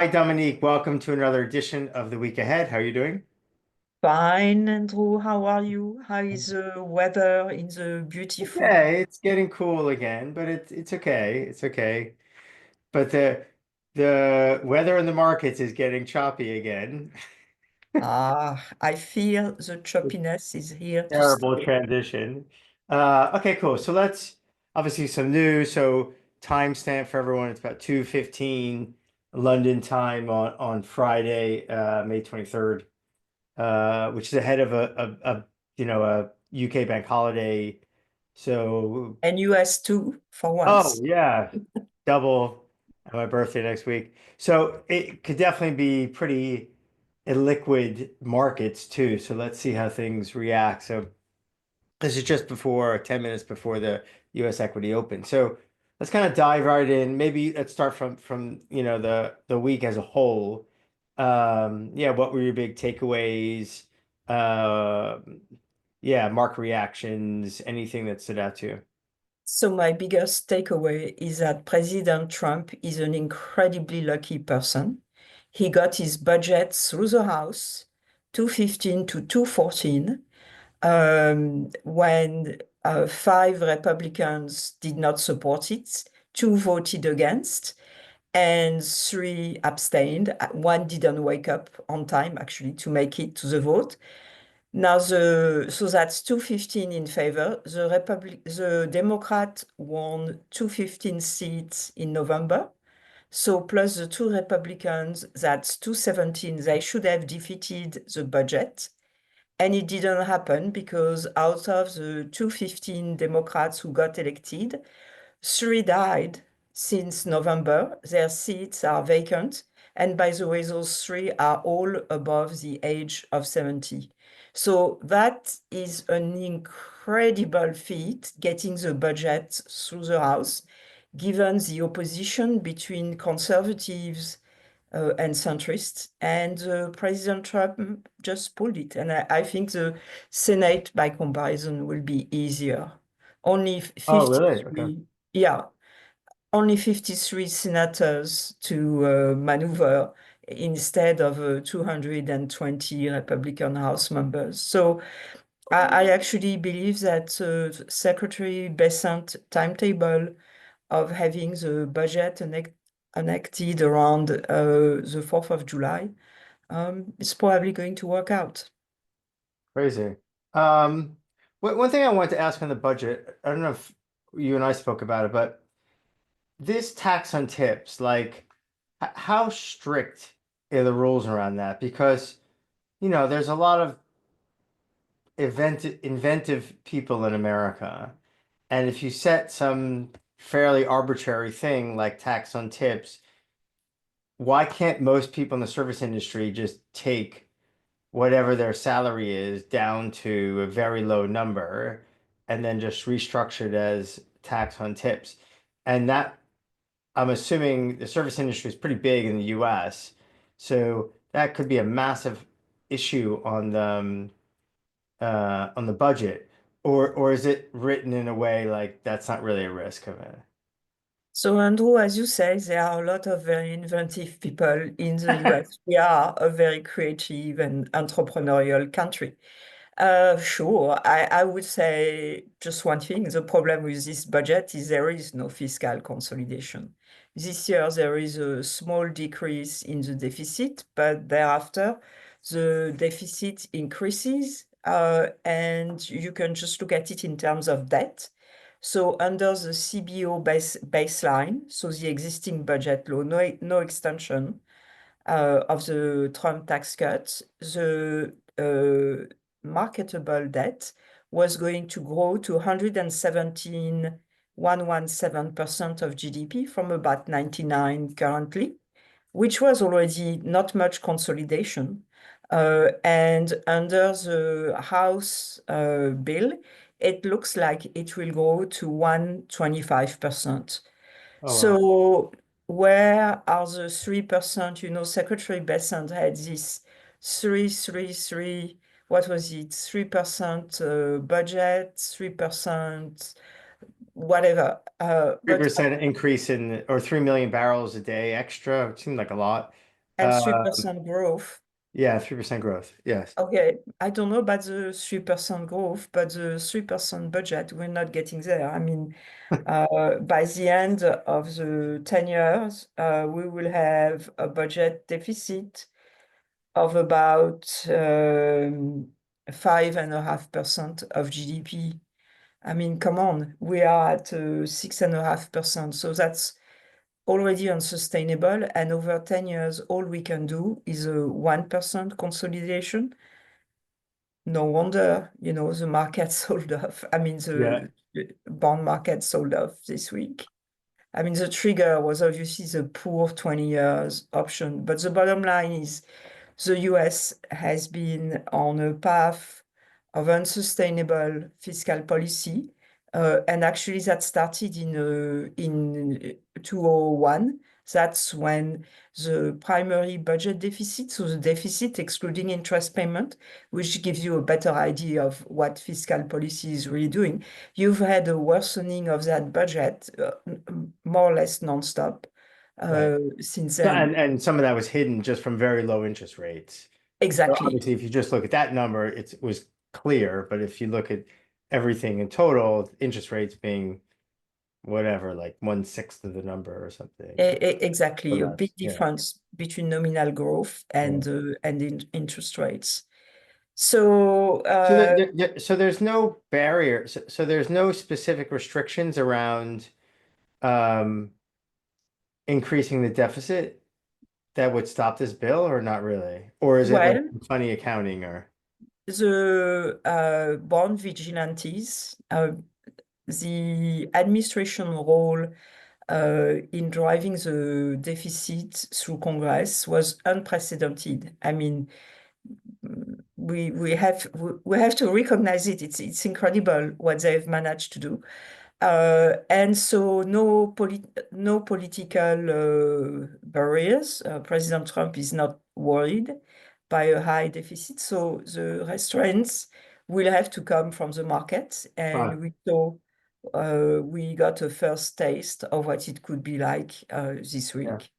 Hi, Dominique. Welcome to another edition of the week ahead. How are you doing? Fine, Andrew. How are you? How is the weather in the beautiful? Okay, it's getting cool again, but it's okay. It's okay. But the weather in the markets is getting choppy again. I feel the choppiness is here to Terrible stay. transition. Okay, cool. So let's obviously some news. So timestamp for everyone, it's about 2:15 London time on Friday, May 23rd, which is ahead of a UK bank holiday. So, And US too, for oh once. yeah, double my birthday next week. So it could definitely be pretty illiquid markets too. So let's see how things react. So this is just before 10 minutes before the US equity open. So let's kind of dive right in. Maybe let's start from the week as a whole. Yeah, what were your big takeaways? Yeah, market reactions, anything that stood out to you? So my biggest takeaway is that President Trump is an incredibly lucky person. He got his budget through the House, 215 to 214, when five Republicans did not support it, two voted against, and three abstained. One didn't wake up on time, actually, to make it to the vote. Now, so that's 215 in favor. The Democrat won 215 seats in November. So plus the two Republicans, that's 217. They should have defeated the budget. And it didn't happen because out of the 215 Democrats who got elected, three died since November. Their seats are vacant. And by the way, those three are all above the age of 70. So that is an incredible feat, getting the budget through the House, given the opposition between conservatives and centrists. And President Trump just pulled it. And I think the Senate, by comparison, will be easier. Only Oh, really? Okay. 53, yeah, only 53 senators to maneuver instead of 220 Republican House members. So I actually believe that Secretary Bessent timetable of having the budget enacted around the 4th of July is probably going to work out. Crazy. Um, one thing I wanted to ask on the budget, I don't know if you and I spoke about it, but this tax on tips, like how strict are the rules around that? Because, there's a lot of inventive people in America. And if you set some fairly arbitrary thing like tax on tips, why can't most people in the service industry just take whatever their salary is down to a very low number and then just restructure it as tax on tips? And that, I'm assuming the service industry is pretty big in the US. So that could be a massive issue on the budget. Or is it written in a way like that's not really a risk of it? So, Andrew, as you say, there are a lot of very inventive people in the US. We are a very creative and entrepreneurial country. Sure, I would say just one thing. The problem with this budget is there is no fiscal consolidation. This year, there is a small decrease in the deficit, but thereafter, the deficit increases, and you can just look at it in terms of debt. So under the CBO baseline, so the existing budget law, no extension of the Trump tax cut, the marketable debt was going to grow to 117% of GDP from about 99 currently, which was already not much consolidation. And under the House bill, it looks like it will go to 125%. Oh, wow. So where are the 3%? You know, Secretary Bessent had this 333, what was it? 3% budget, 3%, whatever. But 3% increase in, or 3 million barrels a day extra. It seemed like a lot. And Uh, 3% growth. yeah, 3% growth. Yes. Okay, I don't know about the 3% growth, but the 3% budget, we're not getting there. I mean, by the end of the 10 years, we will have a budget deficit of about 5.5% of GDP. I mean, come on, we are at 6.5%. So that's already unsustainable. And over 10 years, all we can do is a 1% consolidation. No wonder, the market sold off. I mean, Yeah. the bond market sold off this week. I mean, the trigger was obviously the poor 20 years option. But the bottom line is the US has been on a path of unsustainable fiscal policy. And actually, that started in 2001. That's when the primary budget deficit, so the deficit excluding interest payment, which gives you a better idea of what fiscal policy is really doing. You've had a worsening of that budget, more or less nonstop, Right. since So, then. and some of that was hidden just from very low interest rates. So Exactly. obviously, if you just look at that number, it was clear. But if you look at everything in total, interest rates being whatever, like 1/6 of the number or something, or Exactly. A big less. Yeah. difference between nominal growth Yeah. and interest rates. So, So so there's no barrier. So there's no specific restrictions around um, increasing the deficit that would stop this bill, or not really? Or is it like well, funny accounting or? the bond vigilantes, the administration role in driving the deficit through Congress was unprecedented. I mean, we have to recognize it. It's incredible what they've managed to do. And so no political barriers. President Trump is not worried by a high deficit. So the restraints will have to come from the market. Right. And we got a first taste of what it could be like this Yeah. week.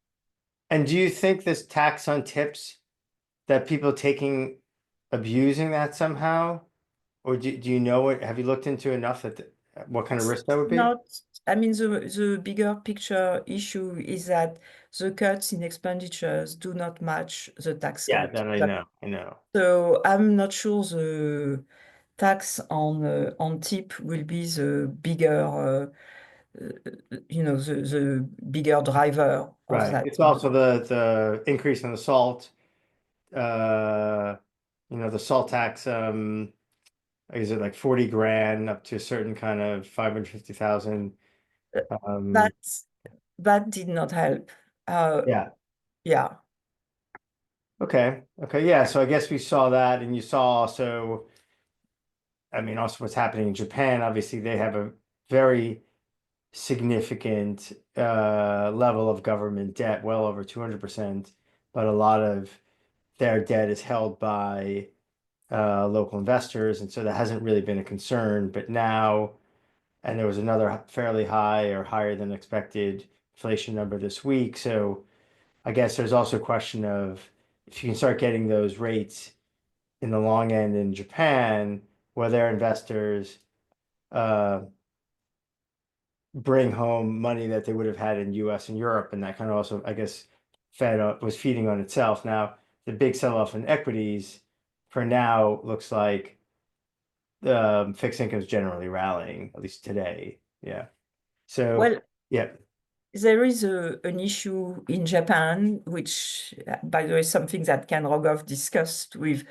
And do you think this tax on tips that people taking abusing that somehow? Or do you know it? Have you looked into enough what kind of risk that would be? Not, I mean, the bigger picture issue is that the cuts in expenditures do not match the tax Yeah, cut. that I know. I know. So I'm not sure the tax on tip will be the bigger, the bigger driver of Right. that. It's also the increase in the salt. Uh, the salt tax. Is it like 40 grand up to a certain kind of 550,000? That Um, that did not help. Uh, yeah. yeah. Okay. Okay. Yeah. So I guess we saw that, and you saw also, I mean, also what's happening in Japan. Obviously, they have a very significant level of government debt, well over 200%, but a lot of their debt is held by local investors, and so that hasn't really been a concern. But now, and there was another fairly high or higher than expected inflation number this week. So I guess there's also a question of if you can start getting those rates in the long end in Japan, where their investors uh, bring home money that they would have had in US and Europe, and that kind of also, I guess, was feeding on itself. Now, the big sell-off in equities for now looks like fixed income is generally rallying, at least today. Yeah. So, Well, yeah. there is an issue in Japan, which, by the way, something that Ken Rogoff discussed with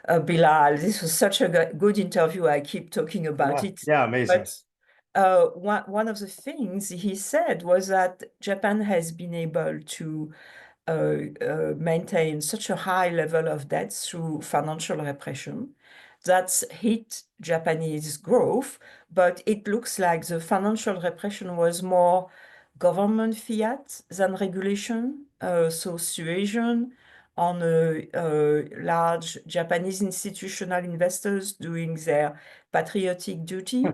Bilal. This was such a good interview. I keep talking about Yeah. it. Yeah. Amazing. But one of the things he said was that Japan has been able to maintain such a high level of debt through financial repression that's hit Japanese growth, but it looks like the financial repression was more government fiat than regulation, so suasion on large Japanese institutional investors doing their patriotic duty.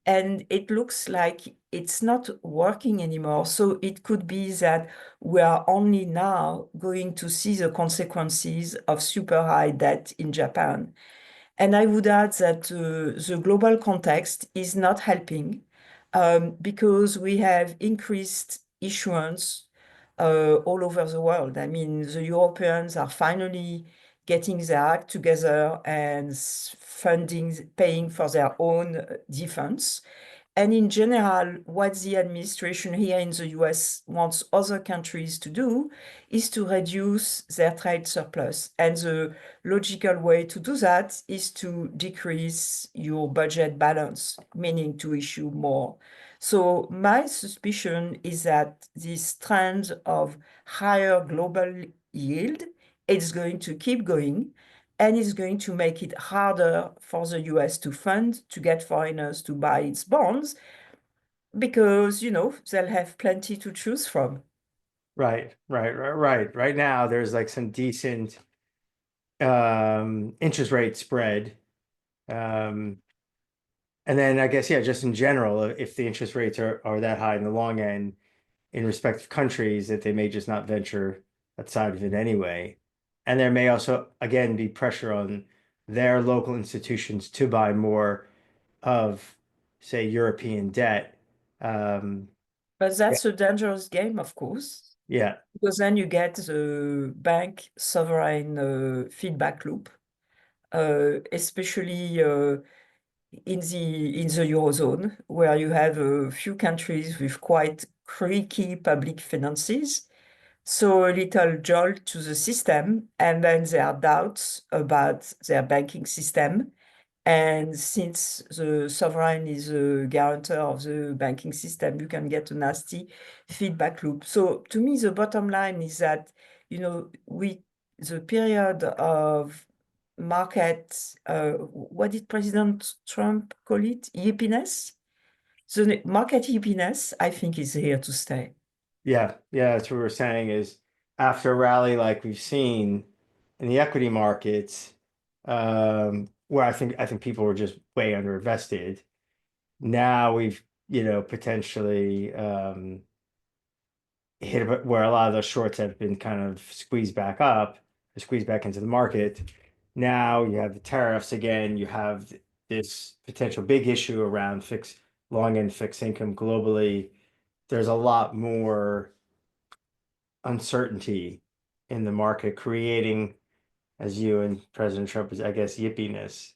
And it looks like it's not working anymore. So it could be that we are only now going to see the consequences of super high debt in Japan. And I would add that the global context is not helping because we have increased issuance all over the world. I mean, the Europeans are finally getting their act together and funding, paying for their own defense. And in general, what the administration here in the US wants other countries to do is to reduce their trade surplus. And the logical way to do that is to decrease your budget balance, meaning to issue more. So my suspicion is that this trend of higher global yield is going to keep going and is going to make it harder for the US to fund, to get foreigners to buy its bonds, because, they'll have plenty to choose from. Right. Right now, there's like some decent interest rate spread. Um, and then I guess, yeah, just in general, if the interest rates are that high in the long end in respective countries, that they may just not venture outside of it anyway. And there may also, again, be pressure on their local institutions to buy more of, say, European debt. Um, But yeah, that's a dangerous game, of course, yeah, because then you get the bank sovereign feedback loop, especially in the Eurozone, where you have a few countries with quite creaky public finances. So a little jolt to the system, and then there are doubts about their banking system. And since the sovereign is a guarantor of the banking system, you can get a nasty feedback loop. So to me, the bottom line is that, the period of market, what did President Trump call it? Yippiness? The market yippiness, I think, is here to stay. yeah. That's what we're saying is after a rally like we've seen in the equity markets, where I think people were just way underinvested. Now we've, potentially hit where a lot of those shorts have been kind of squeezed back up, or squeezed back into the market. Now you have the tariffs again. You have this potential big issue around long end fixed income globally. There's a lot more uncertainty in the market, creating, as you and President Trump is, I guess, yippiness.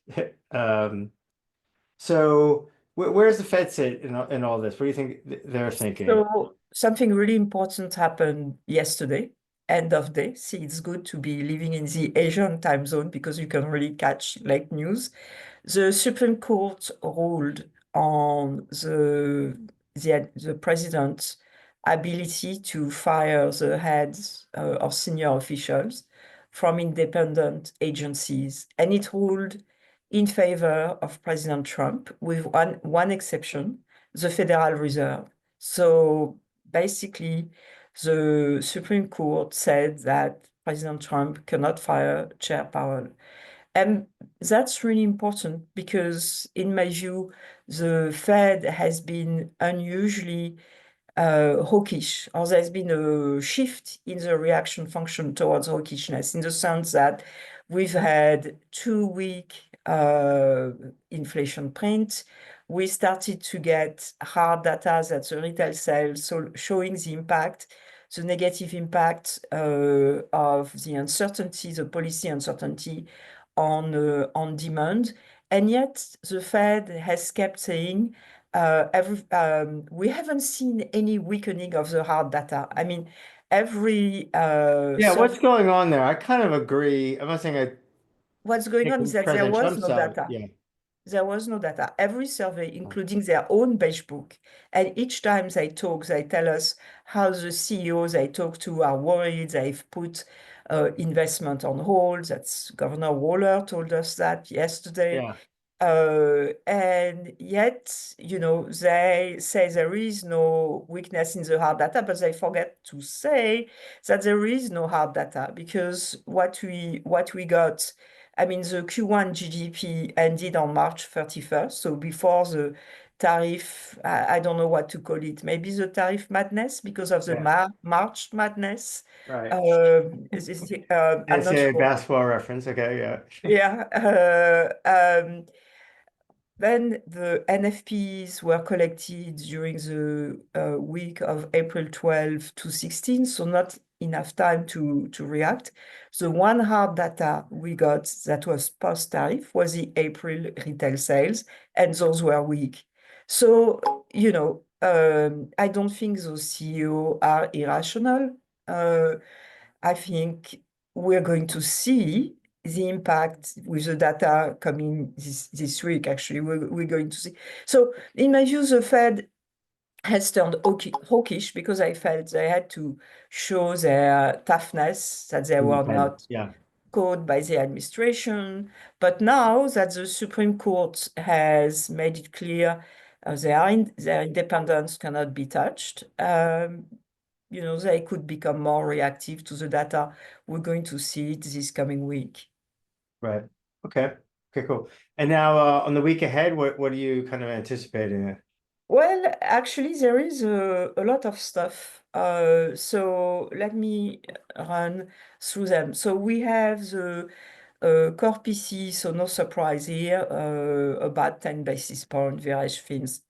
Um, so where's the Fed sit in all this? What do you think they're thinking? So something really important happened yesterday, end of day. See, it's good to be living in the Asian time zone because you can really catch late news. The Supreme Court ruled on the president's ability to fire the heads of senior officials from independent agencies, and it ruled in favor of President Trump, with one exception, the Federal Reserve. So basically, the Supreme Court said that President Trump cannot fire Chair Powell. And that's really important because, in my view, the Fed has been unusually hawkish, or there's been a shift in the reaction function towards hawkishness, in the sense that we've had 2 week inflation print. We started to get hard data at the retail sales, so showing the impact, the negative impact of the uncertainty, the policy uncertainty on demand. And yet the Fed has kept saying, we haven't seen any weakening of the hard data. I mean, every Yeah, what's going on there? I kind of agree. I'm not saying I what's going think on is from that there President was Trump's no side. data. Yeah. There was no data. Every survey, including their own beige book, and each time they talk, they tell us how the CEOs they talk to are worried. They've put investment on hold. That's Governor Waller told us that yesterday. Yeah. And yet, they say there is no weakness in the hard data, but they forget to say that there is no hard data, because what we got, I mean, the Q1 GDP ended on March 31st, so before the tariff, I don't know what to call it, maybe the tariff madness because of the Yeah, March madness. right. I'm not NCAA sure. basketball reference. Okay, yeah. Yeah. Then the NFPs were collected during the week of April 12 to 16, so not enough time to react. The one hard data we got that was post-tariff was the April retail sales, and those were weak. So, I don't think those CEO are irrational. I think we're going to see the impact with the data coming this week, actually, we're going to see. So in my view, the Fed has turned hawkish because I felt they had to show their toughness, that they were Independent. not Yeah, caught by the administration. But now that the Supreme Court has made it clear their independence cannot be touched, they could become more reactive to the data. We're going to see it this coming week. right. Okay. Okay, cool. And now on the week ahead, what are you kind of anticipating? Well, actually, there is a lot of stuff. So let me run through them. So we have the core PC, so no surprise here, about 10 basis points, various things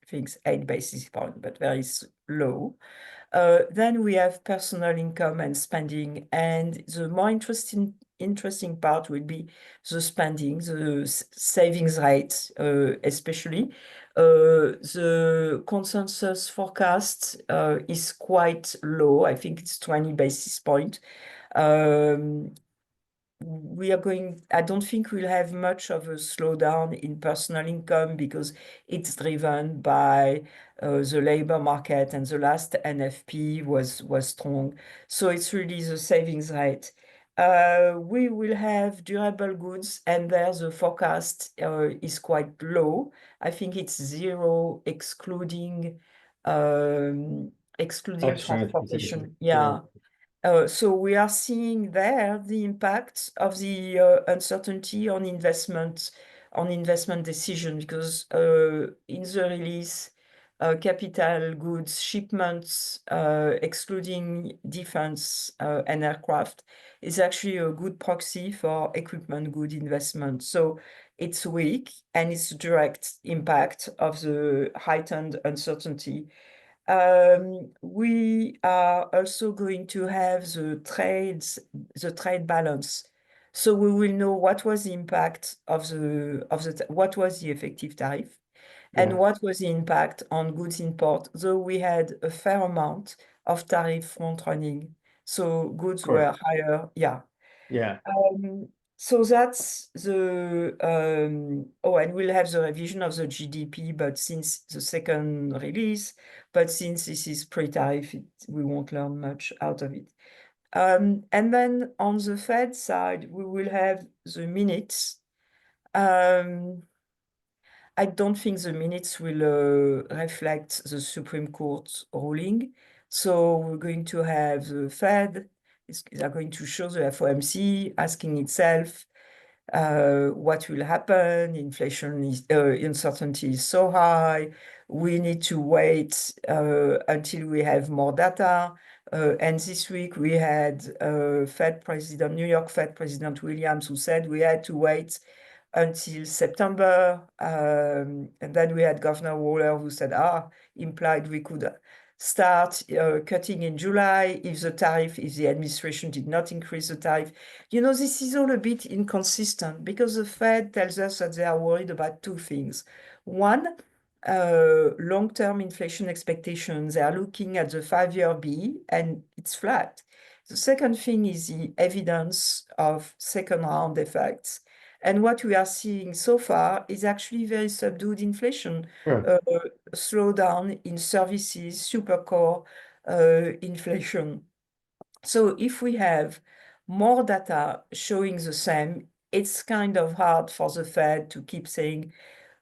8 basis points, but very low. Then we have personal income and spending, and the more interesting part will be the spending, the savings rate, especially. The consensus forecast is quite low. I think it's 20 basis point. Um, I don't think we'll have much of a slowdown in personal income because it's driven by the labor market, and the last NFP was strong. So it's really the savings rate. We will have durable goods, and there the forecast is quite low. I think it's zero, excluding Extra transportation. transportation. Yeah, Yeah. So we are seeing there the impact of the uncertainty on investment decision, because in the release, capital goods shipments, excluding defense and aircraft, is actually a good proxy for equipment good investment. So it's weak, and it's direct impact of the heightened uncertainty. We are also going to have the trade balance. So we will know what was the impact what was the effective tariff, and yeah, what was the impact on goods import, though we had a fair amount of tariff front running. So of goods course. were higher, yeah. Yeah, So that's and we'll have the revision of the GDP, but since the second release, but since this is pre-tariff, we won't learn much out of it. And then on the Fed side, we will have the minutes. I don't think the minutes will reflect the Supreme Court ruling. So we're going to have the Fed, they're going to show the FOMC asking itself what will happen. Inflation is uncertainty is so high. We need to wait until we have more data. And this week we had New York Fed President Williams, who said we had to wait until September. And then we had Governor Waller, who said, implied we could start cutting in July if the administration did not increase the tariff. This is all a bit inconsistent because the Fed tells us that they are worried about two things. One, long-term inflation expectations. They are looking at the 5-year B, and it's flat. The second thing is the evidence of second-round effects. And what we are seeing so far is actually very subdued inflation, sure. slowdown in services, super core inflation. So if we have more data showing the same, it's kind of hard for the Fed to keep saying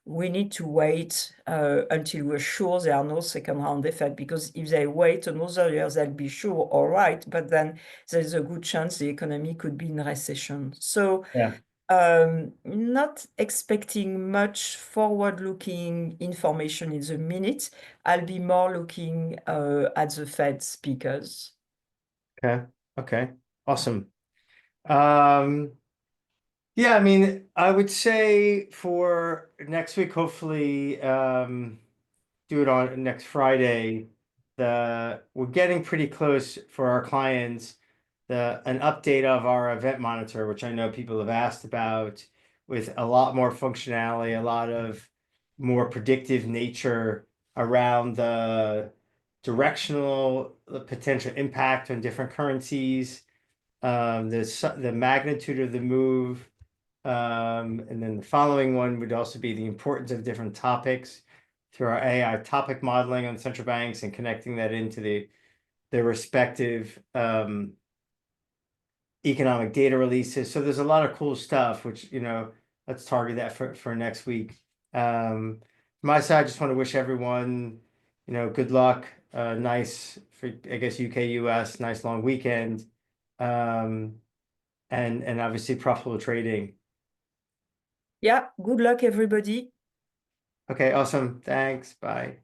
we need to wait until we're sure there are no second round effect, because if they wait another year, they'll be sure, all right, but then there's a good chance the economy could be in recession. So Yeah. Not expecting much forward-looking information in the minute. I'll be more looking at the Fed speakers. Okay. Okay. Awesome. Um, yeah, I mean, I would say for next week, hopefully, do it on next Friday. We're getting pretty close for our clients. An update of our event monitor, which I know people have asked about, with a lot more functionality, a lot of more predictive nature around the directional potential impact on different currencies, the magnitude of the move, and then the following one would also be the importance of different topics through our AI topic modeling on central banks and connecting that into their respective economic data releases. So there's a lot of cool stuff, which, let's target that for next week. From my side, I just want to wish everyone, good luck. Nice for, I guess, UK, US, nice long weekend. Um, and obviously profitable trading. Yeah, good luck, everybody. Okay, awesome. Thanks. Bye.